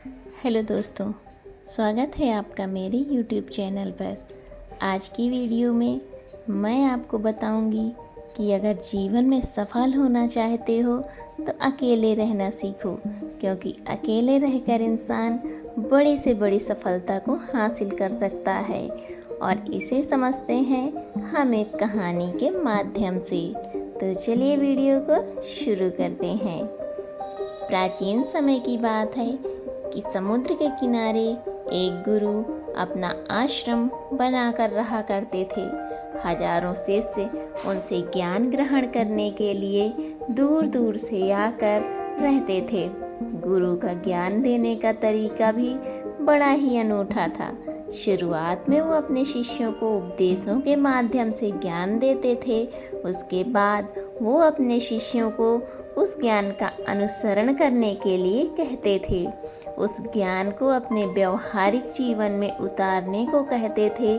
Hello दोस्तों, स्वागत है आपका मेरे यूट्यूब चैनल पर। आज की वीडियो में मैं आपको बताऊंगी कि अगर जीवन में सफल होना चाहते हो तो अकेले रहना सीखो, क्योंकि अकेले रहकर इंसान बड़ी से बड़ी सफलता को हासिल कर सकता है। और इसे समझते हैं हम एक कहानी के माध्यम से। तो चलिए वीडियो को शुरू करते हैं। प्राचीन समय की बात है कि समुद्र के किनारे एक गुरु अपना आश्रम बनाकर रहा करते थे। हजारों शिष्य उनसे ज्ञान ग्रहण करने के लिए दूर दूर से आकर रहते थे। गुरु का ज्ञान देने का तरीका भी बड़ा ही अनूठा था। शुरुआत में वो अपने शिष्यों को उपदेशों के माध्यम से ज्ञान देते थे। उसके बाद वो अपने शिष्यों को उस ज्ञान का अनुसरण करने के लिए कहते थे। उस ज्ञान को अपने व्यवहारिक जीवन में उतारने को कहते थे।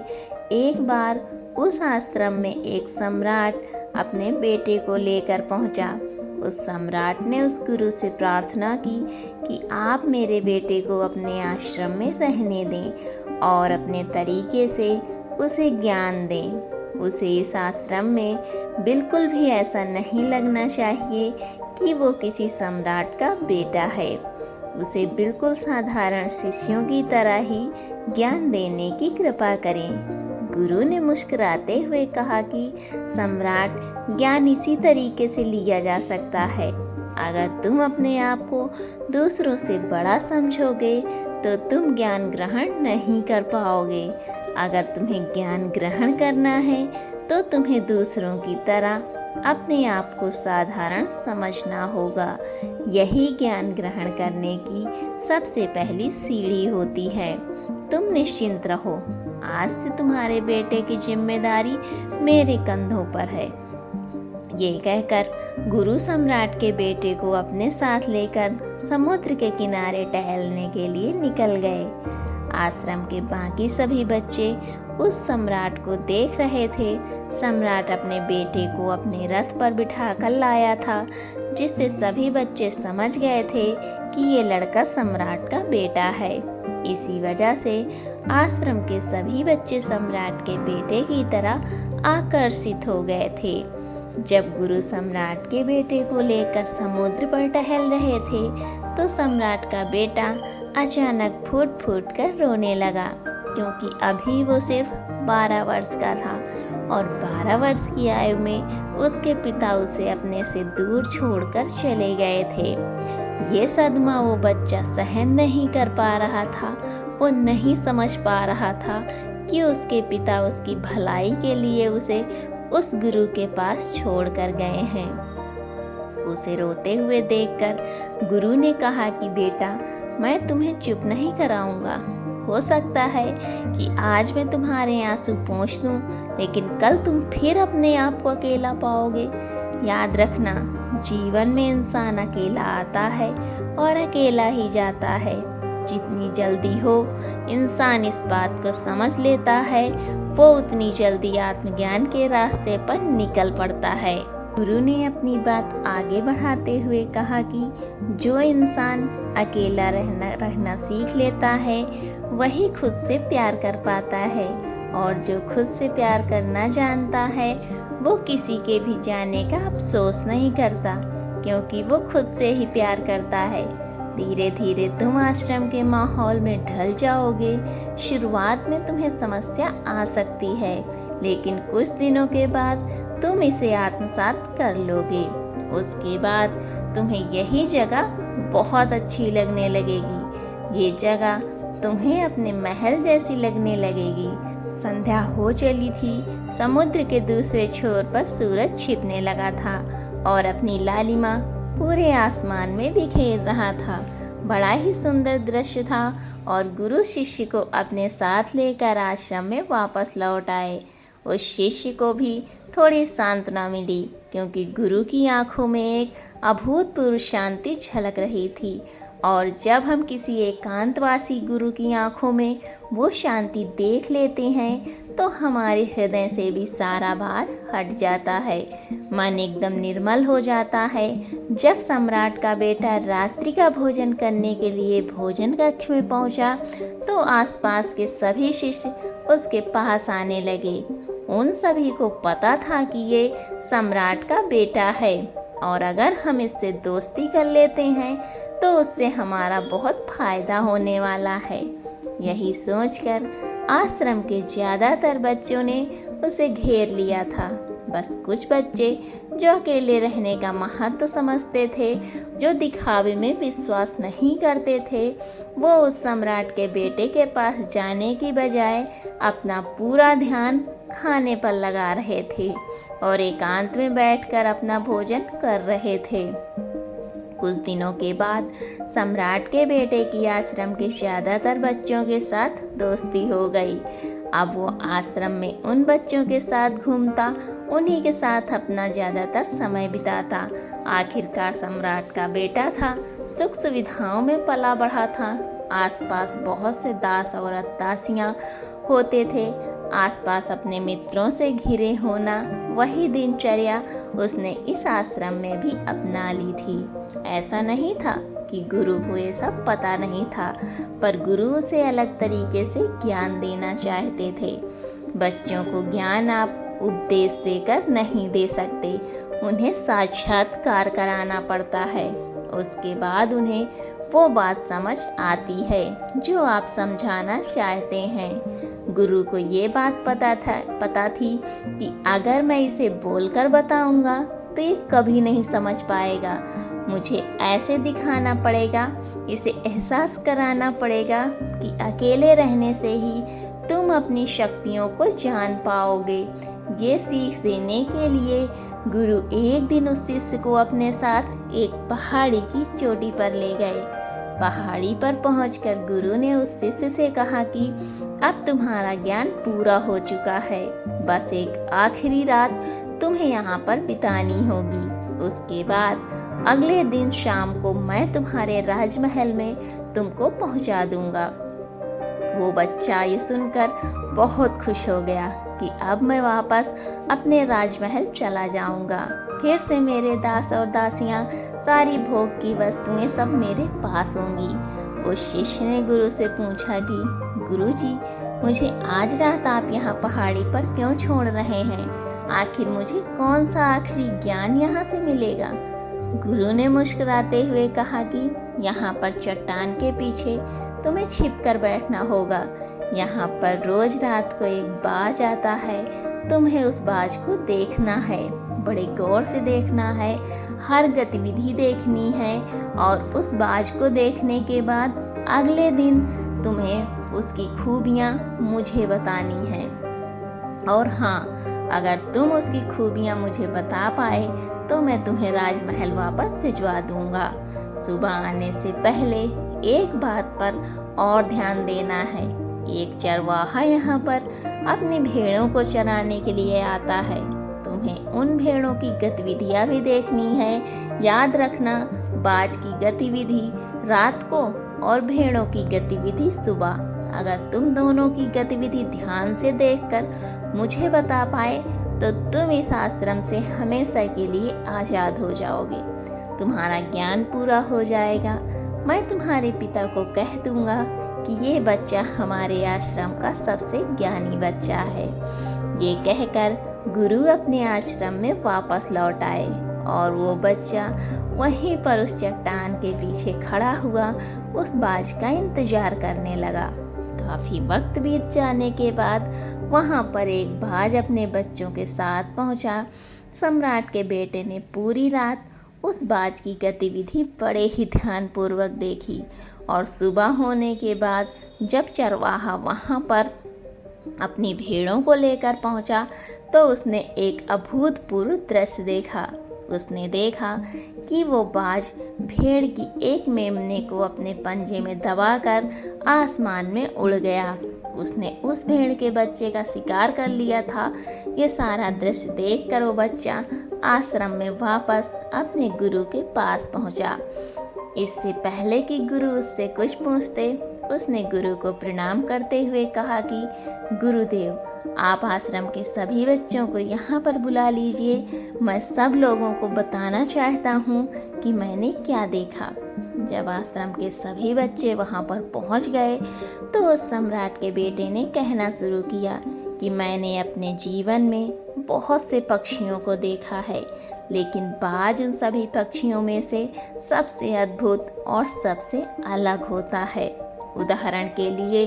एक बार उस आश्रम में एक सम्राट अपने बेटे को लेकर पहुंचा। उस सम्राट ने उस गुरु से प्रार्थना की कि आप मेरे बेटे को अपने आश्रम में रहने दें और अपने तरीके से उसे ज्ञान दें। उसे इस आश्रम में बिल्कुल भी ऐसा नहीं लगना चाहिए कि वो किसी सम्राट का बेटा है। उसे बिल्कुल साधारण शिष्यों की तरह ही ज्ञान देने की कृपा करें। गुरु ने मुस्कुराते हुए कहा कि सम्राट, ज्ञान इसी तरीके से लिया जा सकता है। अगर तुम अपने आप को दूसरों से बड़ा समझोगे तो तुम ज्ञान ग्रहण नहीं कर पाओगे। अगर तुम्हें ज्ञान ग्रहण करना है तो तुम्हें दूसरों की तरह अपने आप को साधारण समझना होगा। यही ज्ञान ग्रहण करने की सबसे पहली सीढ़ी होती है। तुम निश्चिंत रहो, आज से तुम्हारे बेटे की जिम्मेदारी मेरे कंधों पर है। ये कहकर गुरु सम्राट के बेटे को अपने साथ लेकर समुद्र के किनारे टहलने के लिए निकल गए। आश्रम के बाकी सभी बच्चे उस सम्राट को देख रहे थे। सम्राट अपने बेटे को अपने रथ पर बिठाकर लाया था, जिससे सभी बच्चे समझ गए थे कि ये लड़का सम्राट का बेटा है। इसी वजह से आश्रम के सभी बच्चे सम्राट के बेटे की तरह आकर्षित हो गए थे। जब गुरु सम्राट के बेटे को लेकर समुद्र पर टहल रहे थे तो सम्राट का बेटा अचानक फूट फूट कर रोने लगा, क्योंकि अभी वो सिर्फ 12 वर्ष का था और 12 वर्ष की आयु में उसके पिता उसे अपने से दूर छोड़कर चले गए थे। ये सदमा वो बच्चा सहन नहीं कर पा रहा था। वो नहीं समझ पा रहा था कि उसके पिता उसकी भलाई के लिए उसे उस गुरु के पास छोड़कर गए हैं। उसे रोते हुए देखकर गुरु ने कहा कि बेटा, मैं तुम्हें चुप नहीं कराऊंगा। हो सकता है कि आज मैं तुम्हारे आंसू पोंछ दूं, लेकिन कल तुम फिर अपने आप को अकेला पाओगे। याद रखना, जीवन में इंसान अकेला आता है और अकेला ही जाता है। जितनी जल्दी हो इंसान इस बात को समझ लेता है, वो उतनी जल्दी आत्मज्ञान के रास्ते पर निकल पड़ता है। गुरु ने अपनी बात आगे बढ़ाते हुए कहा कि जो इंसान अकेला रहना सीख लेता है वही खुद से प्यार कर पाता है, और जो खुद से प्यार करना जानता है वो किसी के भी जाने का अफसोस नहीं करता, क्योंकि वो खुद से ही प्यार करता है। धीरे धीरे तुम आश्रम के माहौल में ढल जाओगे। शुरुआत में तुम्हें समस्या आ सकती है, लेकिन कुछ दिनों के बाद तुम इसे आत्मसात कर लोगे। उसके बाद तुम्हें यही जगह बहुत अच्छी लगने लगेगी। ये जगह तुम्हें अपने महल जैसी लगने लगेगी। संध्या हो चली थी। समुद्र के दूसरे छोर पर सूरज छिपने लगा था और अपनी लालिमा पूरे आसमान में बिखेर रहा था। बड़ा ही सुंदर दृश्य था और गुरु शिष्य को अपने साथ लेकर आश्रम में वापस लौट आए। उस शिष्य को भी थोड़ी सांत्वना मिली, क्योंकि गुरु की आंखों में एक अभूतपूर्व शांति झलक रही थी और जब हम किसी एकांतवासी गुरु की आंखों में वो शांति देख लेते हैं तो हमारे हृदय से भी सारा भार हट जाता है, मन एकदम निर्मल हो जाता है। जब सम्राट का बेटा रात्रि का भोजन करने के लिए भोजन कक्ष में पहुंचा तो आसपास के सभी शिष्य उसके पास आने लगे। उन सभी को पता था कि ये सम्राट का बेटा है और अगर हम इससे दोस्ती कर लेते हैं तो उससे हमारा बहुत फायदा होने वाला है। यही सोचकर आश्रम के ज़्यादातर बच्चों ने उसे घेर लिया था। बस कुछ बच्चे जो अकेले रहने का महत्व समझते थे, जो दिखावे में विश्वास नहीं करते थे, वो उस सम्राट के बेटे के पास जाने की बजाय अपना पूरा ध्यान खाने पर लगा रहे थे और एकांत में बैठकर अपना भोजन कर रहे थे। कुछ दिनों के बाद सम्राट के बेटे की आश्रम के ज़्यादातर बच्चों के साथ दोस्ती हो गई। अब वो आश्रम में उन बच्चों के साथ घूमता, उन्हीं के साथ अपना ज़्यादातर समय बिताता। आखिरकार सम्राट का बेटा था, सुख सुविधाओं में पला बढ़ा था। आसपास बहुत से दास और दासियाँ होते थे। आसपास अपने मित्रों से घिरे होना, वही दिनचर्या उसने इस आश्रम में भी अपना ली थी। ऐसा नहीं था कि गुरु को ये सब पता नहीं था, पर गुरु उसे अलग तरीके से ज्ञान देना चाहते थे। बच्चों को ज्ञान आप उपदेश देकर नहीं दे सकते, उन्हें साक्षात्कार कराना पड़ता है। उसके बाद उन्हें वो बात समझ आती है जो आप समझाना चाहते हैं। गुरु को ये बात पता थी कि अगर मैं इसे बोलकर बताऊंगा तो ये कभी नहीं समझ पाएगा। मुझे ऐसे दिखाना पड़ेगा, इसे एहसास कराना पड़ेगा कि अकेले रहने से ही तुम अपनी शक्तियों को जान पाओगे। ये सीख देने के लिए गुरु एक दिन उस शिष्य को अपने साथ एक पहाड़ी की चोटी पर ले गए। पहाड़ी पर पहुंचकर गुरु ने उस शिष्य से कहा कि अब तुम्हारा ज्ञान पूरा हो चुका है, बस एक आखिरी रात तुम्हें यहाँ पर बितानी होगी। उसके बाद अगले दिन शाम को मैं तुम्हारे राजमहल में तुमको पहुँचा दूंगा। वो बच्चा ये सुनकर बहुत खुश हो गया कि अब मैं वापस अपने राजमहल चला जाऊंगा। फिर से मेरे दास और दासियां, सारी भोग की वस्तुएं सब मेरे पास होंगी। उस शिष्य ने गुरु से पूछा कि गुरुजी, मुझे आज रात आप यहाँ पहाड़ी पर क्यों छोड़ रहे हैं? आखिर मुझे कौन सा आखिरी ज्ञान यहाँ से मिलेगा? गुरु ने मुस्कुराते हुए कहा कि यहाँ पर चट्टान के पीछे तुम्हें छिपकर बैठना होगा। यहाँ पर रोज रात को एक बाज आता है, तुम्हें उस बाज को देखना है, बड़े गौर से देखना है, हर गतिविधि देखनी है और उस बाज को देखने के बाद अगले दिन तुम्हें उसकी खूबियाँ मुझे बतानी हैं। और हाँ, अगर तुम उसकी खूबियाँ मुझे बता पाए तो मैं तुम्हें राजमहल वापस भिजवा दूंगा। सुबह आने से पहले एक बात पर और ध्यान देना है। एक चरवाहा यहाँ पर अपनी भेड़ों को चराने के लिए आता है। तुम्हें उन भेड़ों की गतिविधियाँ भी देखनी है। याद रखना, बाज की गतिविधि रात को और भेड़ों की गतिविधि सुबह। अगर तुम दोनों की गतिविधि ध्यान से देखकर मुझे बता पाए तो तुम इस आश्रम से हमेशा के लिए आज़ाद हो जाओगे। तुम्हारा ज्ञान पूरा हो जाएगा। मैं तुम्हारे पिता को कह दूंगा कि ये बच्चा हमारे आश्रम का सबसे ज्ञानी बच्चा है। ये कहकर गुरु अपने आश्रम में वापस लौट आए और वो बच्चा वहीं पर उस चट्टान के पीछे खड़ा हुआ उस बाज का इंतजार करने लगा। काफ़ी वक्त बीत जाने के बाद वहाँ पर एक बाज अपने बच्चों के साथ पहुँचा। सम्राट के बेटे ने पूरी रात उस बाज की गतिविधि बड़े ही ध्यानपूर्वक देखी और सुबह होने के बाद जब चरवाहा वहाँ पर अपनी भेड़ों को लेकर पहुँचा तो उसने एक अभूतपूर्व दृश्य देखा। उसने देखा कि वो बाज भेड़ की एक मेमने को अपने पंजे में दबाकर आसमान में उड़ गया। उसने उस भेड़ के बच्चे का शिकार कर लिया था। ये सारा दृश्य देखकर वो बच्चा आश्रम में वापस अपने गुरु के पास पहुंचा। इससे पहले कि गुरु उससे कुछ पूछते, उसने गुरु को प्रणाम करते हुए कहा कि गुरुदेव, आप आश्रम के सभी बच्चों को यहाँ पर बुला लीजिए। मैं सब लोगों को बताना चाहता हूँ कि मैंने क्या देखा। जब आश्रम के सभी बच्चे वहाँ पर पहुँच गए तो उस सम्राट के बेटे ने कहना शुरू किया कि मैंने अपने जीवन में बहुत से पक्षियों को देखा है, लेकिन बाज उन सभी पक्षियों में से सबसे अद्भुत और सबसे अलग होता है। उदाहरण के लिए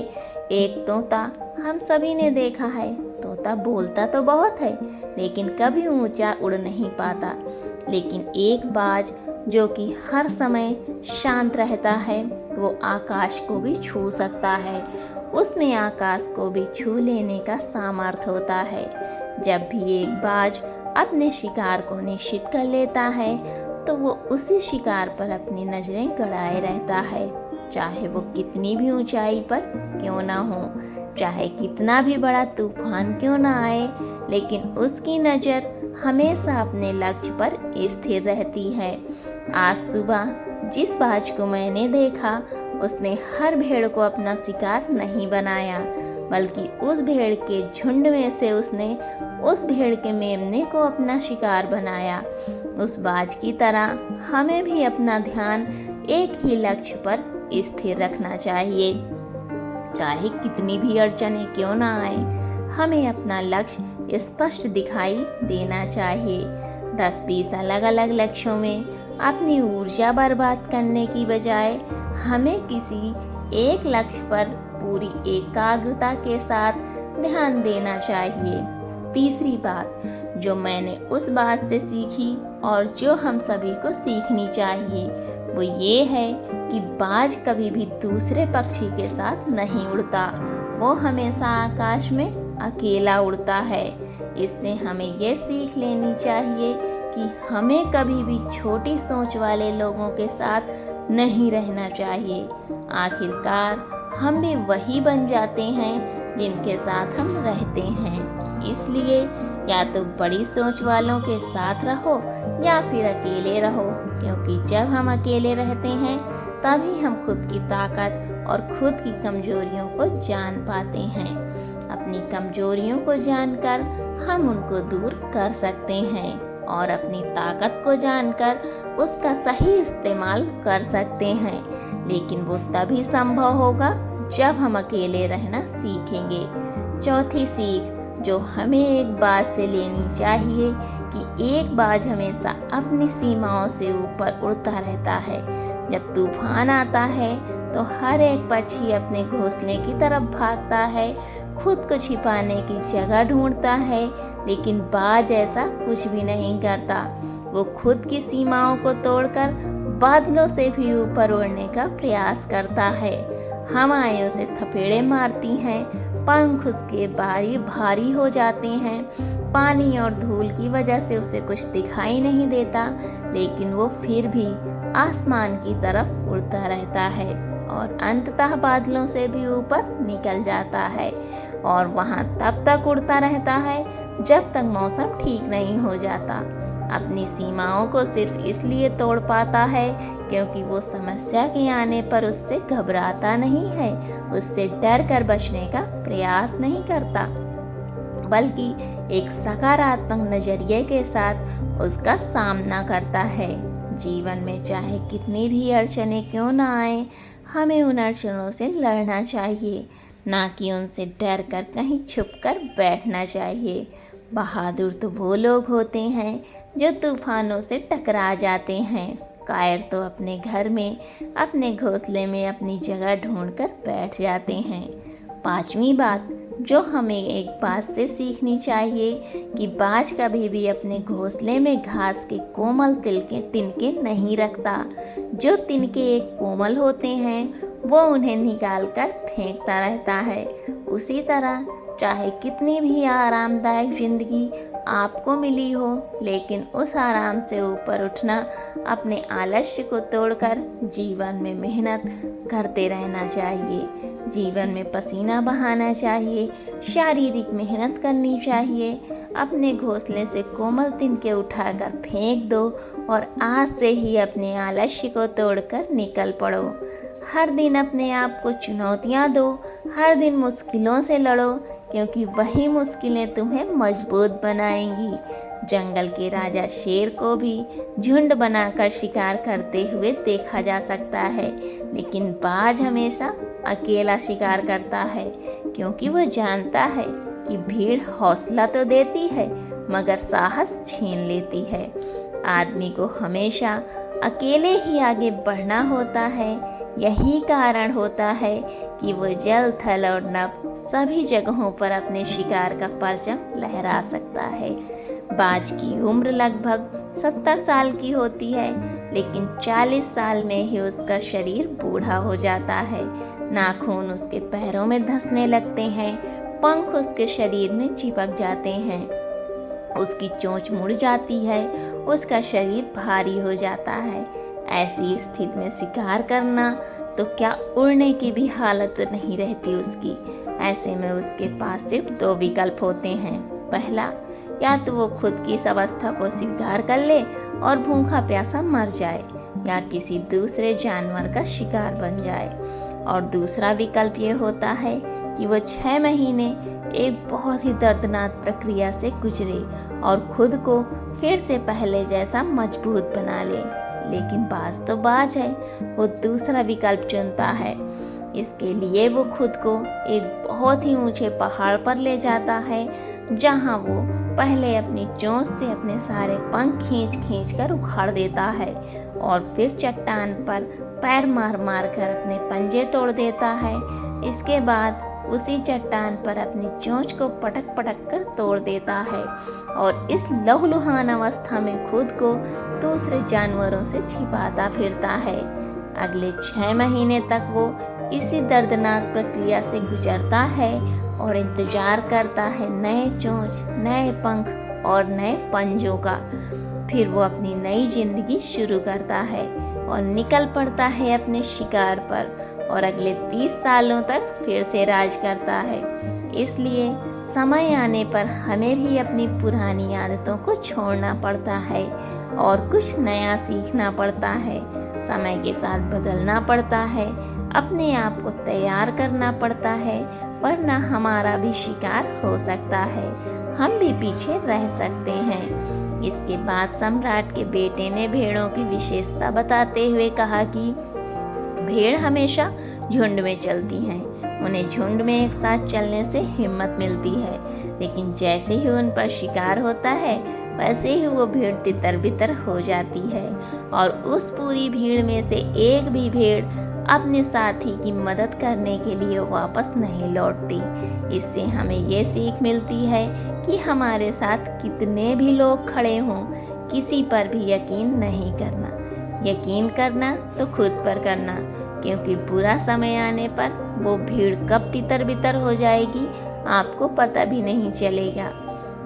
एक तोता हम सभी ने देखा है। तोता बोलता तो बहुत है, लेकिन कभी ऊंचा उड़ नहीं पाता। लेकिन एक बाज जो कि हर समय शांत रहता है, वो आकाश को भी छू सकता है। उसमें आकाश को भी छू लेने का सामर्थ्य होता है। जब भी एक बाज अपने शिकार को निश्चित कर लेता है तो वो उसी शिकार पर अपनी नज़रें गड़ाए रहता है, चाहे वो कितनी भी ऊंचाई पर क्यों ना हो, चाहे कितना भी बड़ा तूफान क्यों ना आए, लेकिन उसकी नज़र हमेशा अपने लक्ष्य पर स्थिर रहती है। आज सुबह जिस बाज को मैंने देखा, उसने हर भेड़ को अपना शिकार नहीं बनाया, बल्कि उस भेड़ के झुंड में से उसने उस भेड़ के मेमने को अपना शिकार बनाया। उस बाज की तरह हमें भी अपना ध्यान एक ही लक्ष्य पर स्थिर रखना चाहिए। चाहे कितनी भी अड़चनें क्यों ना आए, हमें अपना लक्ष्य स्पष्ट दिखाई देना चाहिए। 10-20 अलग अलग लक्ष्यों में अपनी ऊर्जा बर्बाद करने की बजाय हमें किसी एक लक्ष्य पर पूरी एकाग्रता के साथ ध्यान देना चाहिए। तीसरी बात जो मैंने उस बात से सीखी और जो हम सभी को सीखनी चाहिए, वो ये है कि बाज कभी भी दूसरे पक्षी के साथ नहीं उड़ता। वो हमेशा आकाश में अकेला उड़ता है। इससे हमें ये सीख लेनी चाहिए कि हमें कभी भी छोटी सोच वाले लोगों के साथ नहीं रहना चाहिए। आखिरकार हम भी वही बन जाते हैं जिनके साथ हम रहते हैं। इसलिए या तो बड़ी सोच वालों के साथ रहो या फिर अकेले रहो, क्योंकि जब हम अकेले रहते हैं तभी हम खुद की ताकत और खुद की कमजोरियों को जान पाते हैं। अपनी कमजोरियों को जानकर हम उनको दूर कर सकते हैं और अपनी ताकत को जानकर उसका सही इस्तेमाल कर सकते हैं। लेकिन वो तभी संभव होगा जब हम अकेले रहना सीखेंगे। चौथी सीख जो हमें एक बात से लेनी चाहिए कि एक बाज हमेशा अपनी सीमाओं से ऊपर उड़ता रहता है। जब तूफान आता है तो हर एक पक्षी अपने घोंसले की तरफ भागता है, खुद को छिपाने की जगह ढूंढता है, लेकिन बाज ऐसा कुछ भी नहीं करता। वो खुद की सीमाओं को तोड़कर बादलों से भी ऊपर उड़ने का प्रयास करता है। हवाएं उसे थपेड़े मारती हैं, पंख उसके भारी हो जाते हैं, पानी और धूल की वजह से उसे कुछ दिखाई नहीं देता, लेकिन वो फिर भी आसमान की तरफ उड़ता रहता है और अंततः बादलों से भी ऊपर निकल जाता है और वहाँ तब तक उड़ता रहता है जब तक मौसम ठीक नहीं हो जाता। अपनी सीमाओं को सिर्फ इसलिए तोड़ पाता है क्योंकि वो समस्या के आने पर उससे घबराता नहीं है, उससे डर कर बचने का प्रयास नहीं करता, बल्कि एक सकारात्मक नज़रिए के साथ उसका सामना करता है। जीवन में चाहे कितनी भी अड़चनें क्यों ना आए, हमें उन अड़चनों से लड़ना चाहिए, ना कि उनसे डर कर कहीं छुप कर बैठना चाहिए। बहादुर तो वो लोग होते हैं जो तूफानों से टकरा जाते हैं। कायर तो अपने घर में, अपने घोंसले में अपनी जगह ढूंढकर बैठ जाते हैं। पांचवी बात जो हमें एक बात से सीखनी चाहिए कि बाज कभी भी अपने घोंसले में घास के कोमल तिनके नहीं रखता। जो तिनके एक कोमल होते हैं वो उन्हें निकालकर फेंकता रहता है। उसी तरह चाहे कितनी भी आरामदायक ज़िंदगी आपको मिली हो, लेकिन उस आराम से ऊपर उठना, अपने आलस्य को तोड़कर जीवन में मेहनत करते रहना चाहिए। जीवन में पसीना बहाना चाहिए, शारीरिक मेहनत करनी चाहिए। अपने घोंसले से कोमल तिनके उठाकर फेंक दो और आज से ही अपने आलस्य को तोड़कर निकल पड़ो। हर दिन अपने आप को चुनौतियाँ दो, हर दिन मुश्किलों से लड़ो, क्योंकि वही मुश्किलें तुम्हें मजबूत बनाएंगी। जंगल के राजा शेर को भी झुंड बनाकर शिकार करते हुए देखा जा सकता है, लेकिन बाज हमेशा अकेला शिकार करता है, क्योंकि वो जानता है कि भीड़ हौसला तो देती है मगर साहस छीन लेती है। आदमी को हमेशा अकेले ही आगे बढ़ना होता है। यही कारण होता है कि वो जल, थल और नभ सभी जगहों पर अपने शिकार का परचम लहरा सकता है। बाज की उम्र लगभग 70 साल की होती है, लेकिन 40 साल में ही उसका शरीर बूढ़ा हो जाता है। नाखून उसके पैरों में धंसने लगते हैं, पंख उसके शरीर में चिपक जाते हैं, उसकी चोंच मुड़ जाती है, उसका शरीर भारी हो जाता है। ऐसी स्थिति में शिकार करना तो क्या, उड़ने की भी हालत तो नहीं रहती उसकी। ऐसे में उसके पास सिर्फ 2 विकल्प होते हैं। पहला, या तो वो खुद की इस अवस्था को स्वीकार कर ले और भूखा प्यासा मर जाए, या किसी दूसरे जानवर का शिकार बन जाए। और दूसरा विकल्प ये होता है कि वो 6 महीने एक बहुत ही दर्दनाक प्रक्रिया से गुजरे और खुद को फिर से पहले जैसा मजबूत बना ले। लेकिन बाज तो बाज है, वो दूसरा विकल्प चुनता है। इसके लिए वो खुद को एक बहुत ही ऊंचे पहाड़ पर ले जाता है, जहां वो पहले अपनी चोंच से अपने सारे पंख खींच कर उखाड़ देता है और फिर चट्टान पर पैर मार मार कर अपने पंजे तोड़ देता है। इसके बाद उसी चट्टान पर अपनी चोंच को पटक पटक कर तोड़ देता है और इस लहूलुहान अवस्था में खुद को दूसरे जानवरों से छिपाता फिरता है। अगले 6 महीने तक वो इसी दर्दनाक प्रक्रिया से गुजरता है और इंतजार करता है नए चोंच, नए पंख और नए पंजों का। फिर वो अपनी नई जिंदगी शुरू करता है और निकल पड़ता है अपने शिकार पर और अगले 30 सालों तक फिर से राज करता है। इसलिए समय आने पर हमें भी अपनी पुरानी आदतों को छोड़ना पड़ता है और कुछ नया सीखना पड़ता है। समय के साथ बदलना पड़ता है, अपने आप को तैयार करना पड़ता है, वरना हमारा भी शिकार हो सकता है, हम भी पीछे रह सकते हैं। इसके बाद सम्राट के बेटे ने भेड़ों की विशेषता बताते हुए कहा कि भेड़ हमेशा झुंड में चलती हैं। उन्हें झुंड में एक साथ चलने से हिम्मत मिलती है, लेकिन जैसे ही उन पर शिकार होता है वैसे ही वो भीड़ तितर बितर हो जाती है और उस पूरी भीड़ में से एक भी भेड़ अपने साथी की मदद करने के लिए वापस नहीं लौटती। इससे हमें ये सीख मिलती है कि हमारे साथ कितने भी लोग खड़े हों, किसी पर भी यकीन नहीं करना। यकीन करना तो खुद पर करना, क्योंकि बुरा समय आने पर वो भीड़ कब तितर बितर हो जाएगी आपको पता भी नहीं चलेगा।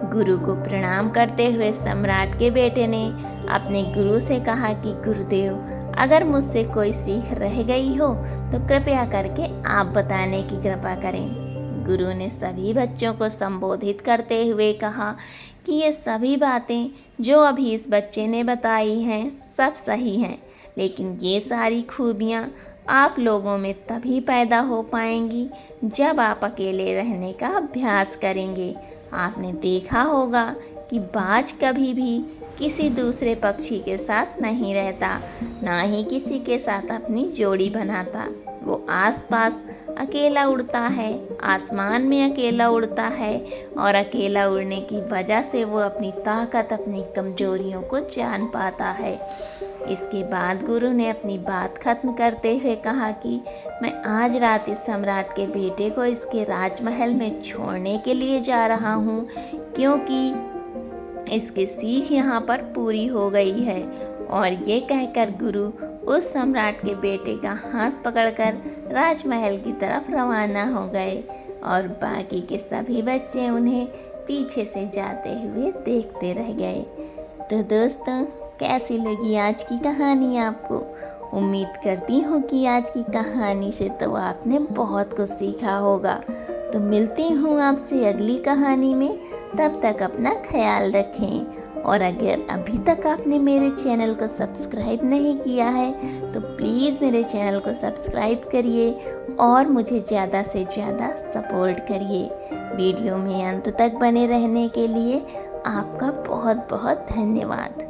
गुरु को प्रणाम करते हुए सम्राट के बेटे ने अपने गुरु से कहा कि गुरुदेव, अगर मुझसे कोई सीख रह गई हो तो कृपया करके आप बताने की कृपा करें। गुरु ने सभी बच्चों को संबोधित करते हुए कहा कि ये सभी बातें जो अभी इस बच्चे ने बताई हैं सब सही हैं, लेकिन ये सारी खूबियाँ आप लोगों में तभी पैदा हो पाएंगी जब आप अकेले रहने का अभ्यास करेंगे। आपने देखा होगा कि बाज कभी भी किसी दूसरे पक्षी के साथ नहीं रहता, ना ही किसी के साथ अपनी जोड़ी बनाता। वो आसपास अकेला उड़ता है, आसमान में अकेला उड़ता है और अकेला उड़ने की वजह से वो अपनी ताकत, अपनी कमजोरियों को जान पाता है। इसके बाद गुरु ने अपनी बात खत्म करते हुए कहा कि मैं आज रात इस सम्राट के बेटे को इसके राजमहल में छोड़ने के लिए जा रहा हूँ, क्योंकि इसकी सीख यहाँ पर पूरी हो गई है। और ये कहकर गुरु उस सम्राट के बेटे का हाथ पकड़कर राजमहल की तरफ रवाना हो गए और बाकी के सभी बच्चे उन्हें पीछे से जाते हुए देखते रह गए। तो दोस्तों, कैसी लगी आज की कहानी आपको? उम्मीद करती हूँ कि आज की कहानी से तो आपने बहुत कुछ सीखा होगा। तो मिलती हूँ आपसे अगली कहानी में। तब तक अपना ख्याल रखें, और अगर अभी तक आपने मेरे चैनल को सब्सक्राइब नहीं किया है तो प्लीज़ मेरे चैनल को सब्सक्राइब करिए और मुझे ज़्यादा से ज़्यादा सपोर्ट करिए। वीडियो में अंत तक बने रहने के लिए आपका बहुत बहुत धन्यवाद।